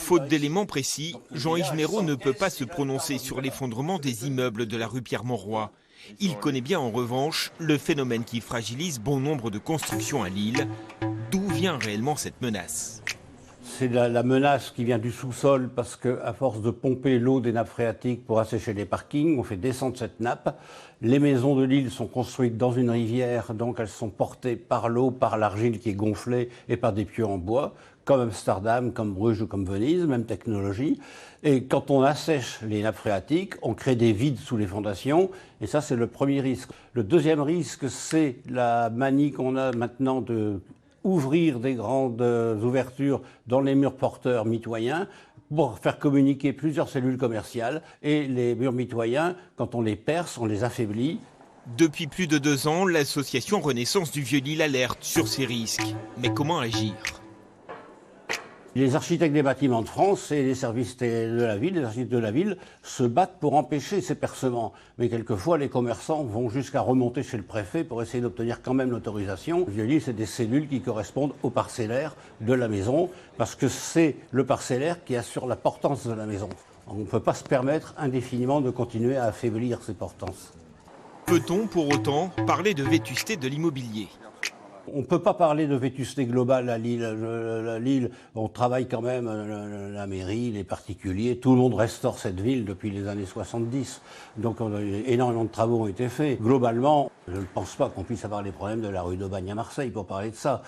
Faute d'éléments précis, Jean-Yves Méraud ne peut pas se prononcer sur l'effondrement des immeubles de la rue Pierre-Mauroy. Il connaît bien en revanche le phénomène qui fragilise bon nombre de constructions à Lille. D'où vient réellement cette menace ? C'est la menace qui vient du sous-sol parce qu'à force de pomper l'eau des nappes phréatiques pour assécher les parkings, on fait descendre cette nappe. Les maisons de Lille sont construites dans une rivière, donc elles sont portées par l'eau, par l'argile qui est gonflée et par des pieux en bois, comme Amsterdam, comme Bruges ou comme Venise, même technologie. Et quand on assèche les nappes phréatiques, on crée des vides sous les fondations, et ça c'est le premier risque. Le deuxième risque, c'est la manie qu'on a maintenant de ouvrir des grandes ouvertures dans les murs porteurs mitoyens pour faire communiquer plusieurs cellules commerciales. Et les murs mitoyens, quand on les perce, on les affaiblit. Depuis plus de 2 ans, l'association Renaissance du Vieux-Lille alerte sur ces risques. Mais comment agir ? Les architectes des bâtiments de France et les services de la ville, les architectes de la ville, se battent pour empêcher ces percements. Mais quelquefois, les commerçants vont jusqu'à remonter chez le préfet pour essayer d'obtenir quand même l'autorisation. Je dis, c'est des cellules qui correspondent au parcellaire de la maison, parce que c'est le parcellaire qui assure la portance de la maison. On ne peut pas se permettre indéfiniment de continuer à affaiblir ces portances. Peut-on pour autant parler de vétusté de l'immobilier ? On ne peut pas parler de vétusté globale à Lille. Lille, on travaille quand même, la mairie, les particuliers, tout le monde restaure cette ville depuis les années 70. Donc énormément de travaux ont été faits. Globalement, je ne pense pas qu'on puisse avoir les problèmes de la rue d'Aubagne à Marseille pour parler de ça.